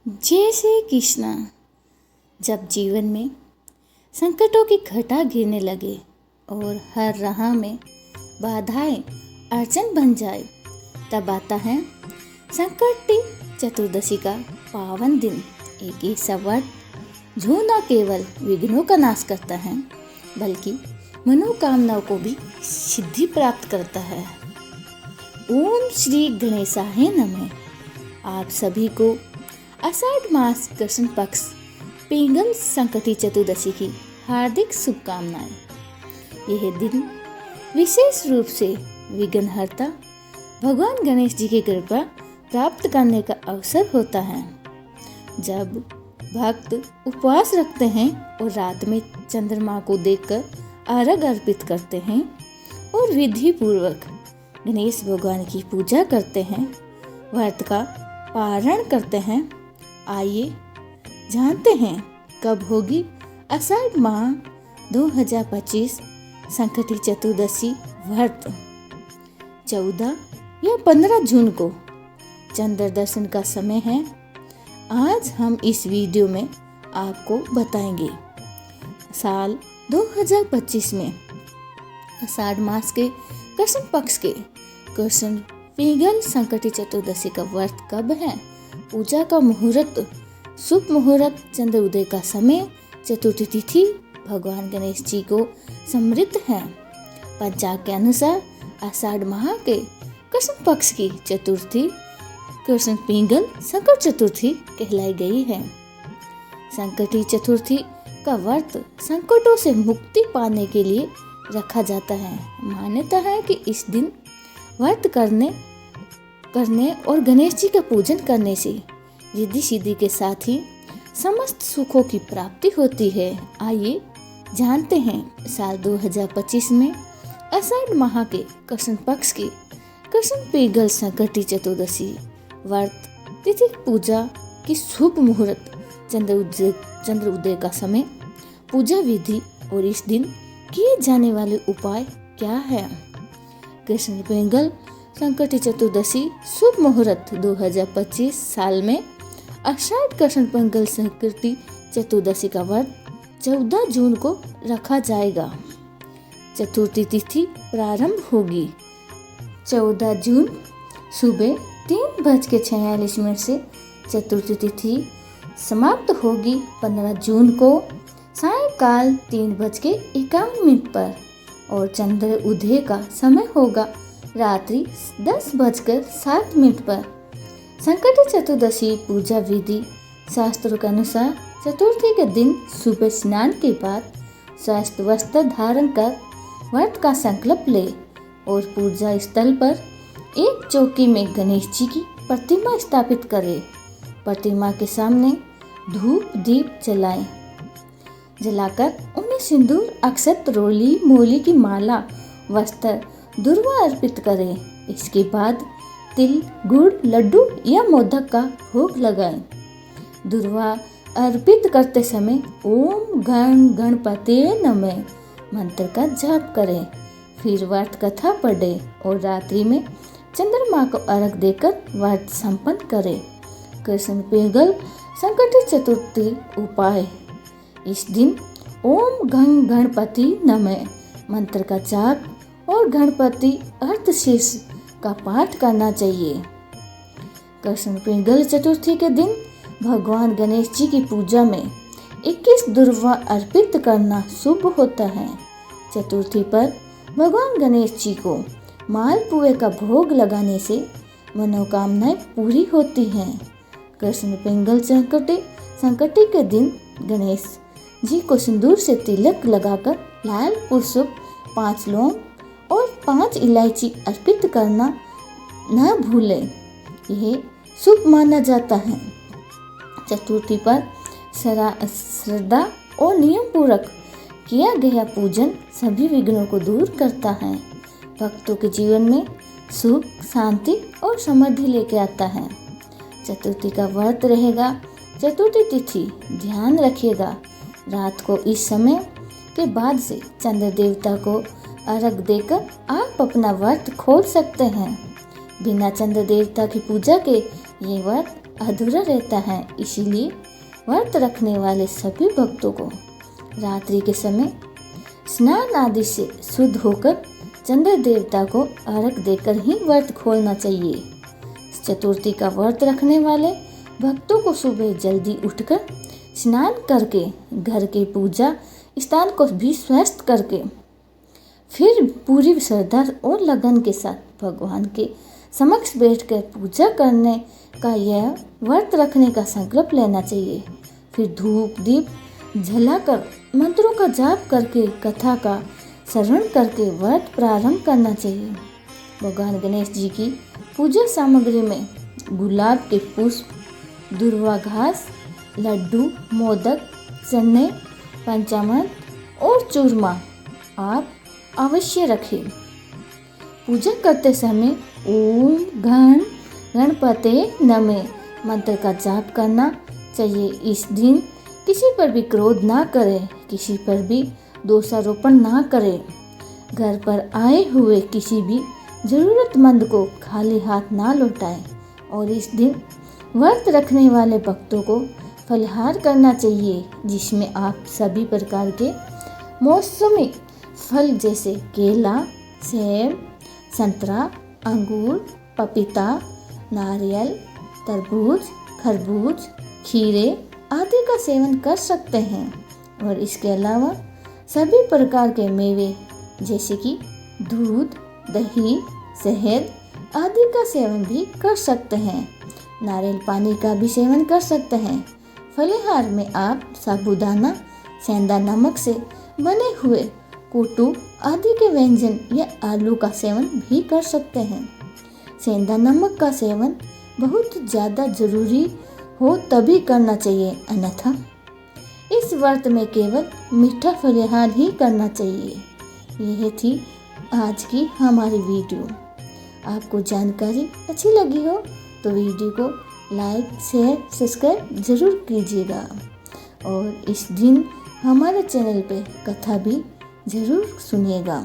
जय श्री कृष्णा। जब जीवन में संकटों की घटा गिरने लगे और हर राह में बाधाएं अड़चन बन जाए, तब आता है संकटी चतुर्दशी का पावन दिन। एक ऐसा व्रत जो न केवल विघ्नों का नाश करता है बल्कि मनोकामनाओं को भी सिद्धि प्राप्त करता है। ओम श्री गणेशाय नमः। आप सभी को आषाढ़ मास कृष्ण पक्ष पिंगल संकटी चतुर्दशी की हार्दिक शुभकामनाएं। यह दिन विशेष रूप से विघ्नहर्ता भगवान गणेश जी की कृपा प्राप्त करने का अवसर होता है। जब भक्त उपवास रखते हैं और रात में चंद्रमा को देखकर अर्घ्य अर्पित करते हैं और विधि पूर्वक गणेश भगवान की पूजा करते हैं, व्रत का पारण करते हैं। आइए जानते हैं कब होगी आषाढ़ माह 2025 संकटी चतुर्दशी व्रत। 14 या 15 जून को चंद्र दर्शन का समय है। आज हम इस वीडियो में आपको बताएंगे साल 2025 में आषाढ़ मास के कृष्ण पक्ष के कृष्ण पिंगल संकटी चतुर्दशी का व्रत कब है, पूजा का मुहूर्त, शुभ मुहूर्त, चंद्र उदय का समय, चतुर्थी तिथि भगवान गणेश जी को समृद्ध है। पंचांग के अनुसार आषाढ़ माह के कृष्ण पक्ष की चतुर्थी कृष्ण पिंगल संकट चतुर्थी कहलाई गई है। संकटी चतुर्थी का व्रत संकटों से मुक्ति पाने के लिए रखा जाता है। मान्यता है कि इस दिन व्रत करने और गणेश जी का पूजन करने से रिद्धि सिद्धि के साथ ही समस्त सुखों की प्राप्ति होती है। आइए जानते हैं साल 2025 में आषाढ़ माह के कृष्ण पक्ष की कृष्ण पिंगल संकटी चतुर्दशी व्रत तिथि, पूजा की शुभ मुहूर्त, चंद्र उदय का समय, पूजा विधि और इस दिन किए जाने वाले उपाय क्या है। कृष्ण पिंगल संकटी चतुर्दशी शुभ मुहूर्त 2025 साल में आषाढ़ कृष्ण पिंगल संकटी चतुर्दशी का व्रत 14 जून को रखा जाएगा। चतुर्थी तिथि प्रारंभ होगी 14 जून सुबह 3:46 से। चतुर्थी तिथि समाप्त होगी 15 जून को सायंकाल 3:51 पर और चंद्र उदय का समय होगा रात्रि 10:07 पर। संकटी चतुर्दशी पूजा विधि शास्त्रों के अनुसार चतुर्थी के दिन सुबह स्नान के बाद स्वस्थ वस्त्र धारण कर व्रत का संकल्प ले और पूजा स्थल पर एक चौकी में गणेश जी की प्रतिमा स्थापित करें। प्रतिमा के सामने धूप दीप जलाकर उन्हें सिंदूर, अक्षत, रोली, मोली की माला, वस्त्र, दुर्वा अर्पित करें। इसके बाद तिल, गुड़, लड्डू या मोदक का भोग लगाएं। दुर्वा अर्पित करते समय ओम गण गणपते नमः मंत्र का जाप करें। फिर व्रत कथा पढ़ें और रात्रि में चंद्रमा को अर्घ्य देकर व्रत संपन्न करें। कृष्ण पिंगल संकटी चतुर्थी उपाय: इस दिन ओम गण गणपति नमः मंत्र का जाप और गणपति अर्थशीर्ष का पाठ करना चाहिए। कृष्ण पिंगल चतुर्थी के दिन भगवान गणेश जी की पूजा में 21 दुर्वा अर्पित करना शुभ होता है। चतुर्थी पर भगवान गणेश जी को मालपुए का भोग लगाने से मनोकामनाएं पूरी होती हैं। कृष्ण पिंगल संकटी के दिन गणेश जी को सिंदूर से तिलक लगाकर लाल पुष्प, 5 लौंग और 5 इलायची अर्पित करना न भूलें। यह शुभ माना जाता है। चतुर्थी पर श्रद्धा और नियम पूर्वक किया गया पूजन सभी विघ्नों को दूर करता है, भक्तों के जीवन में सुख, शांति और समृद्धि लेके आता है। चतुर्थी का व्रत रहेगा। चतुर्थी तिथि ध्यान रखिएगा, रात को इस समय के बाद से चंद्र देवता को अर्घ्य देकर आप अपना व्रत खोल सकते हैं। बिना चंद्र देवता की पूजा के ये व्रत अधूरा रहता है। इसीलिए व्रत रखने वाले सभी भक्तों को रात्रि के समय स्नान आदि से शुद्ध होकर चंद्र देवता को अर्घ देकर ही व्रत खोलना चाहिए। चतुर्थी का व्रत रखने वाले भक्तों को सुबह जल्दी उठकर स्नान करके घर के पूजा स्थान को भी स्वस्थ करके फिर पूरी श्रद्धा और लगन के साथ भगवान के समक्ष बैठकर पूजा करने का यह व्रत रखने का संकल्प लेना चाहिए। फिर धूप दीप जलाकर मंत्रों का जाप करके कथा का श्रवण करके व्रत प्रारंभ करना चाहिए। भगवान गणेश जी की पूजा सामग्री में गुलाब के पुष्प, दुर्वा घास, लड्डू, मोदक, चने, पंचामृत और चूरमा आप अवश्य रखें। पूजा करते समय ओम गण गणपते नमः मंत्र का जाप करना चाहिए। इस दिन किसी पर भी क्रोध ना करें, किसी पर भी दोषारोपण ना करें। घर पर आए हुए किसी भी जरूरतमंद को खाली हाथ ना लौटाएं और इस दिन व्रत रखने वाले भक्तों को फलाहार करना चाहिए, जिसमें आप सभी प्रकार के मौसमी फल जैसे केला, सेब, संतरा, अंगूर, पपीता, नारियल, तरबूज, खरबूज, खीरे आदि का सेवन कर सकते हैं। और इसके अलावा सभी प्रकार के मेवे जैसे कि दूध, दही, शहद आदि का सेवन भी कर सकते हैं। नारियल पानी का भी सेवन कर सकते हैं। फलाहार में आप साबूदाना, सेंधा नमक से बने हुए कोटू आदि के व्यंजन या आलू का सेवन भी कर सकते हैं। सेंधा नमक का सेवन बहुत ज़्यादा जरूरी हो तभी करना चाहिए, अन्यथा इस व्रत में केवल मीठा फलाहार ही करना चाहिए। यह थी आज की हमारी वीडियो। आपको जानकारी अच्छी लगी हो तो वीडियो को लाइक, शेयर, सब्सक्राइब जरूर कीजिएगा और इस दिन हमारे चैनल पे कथा भी जरूर सुनिएगा।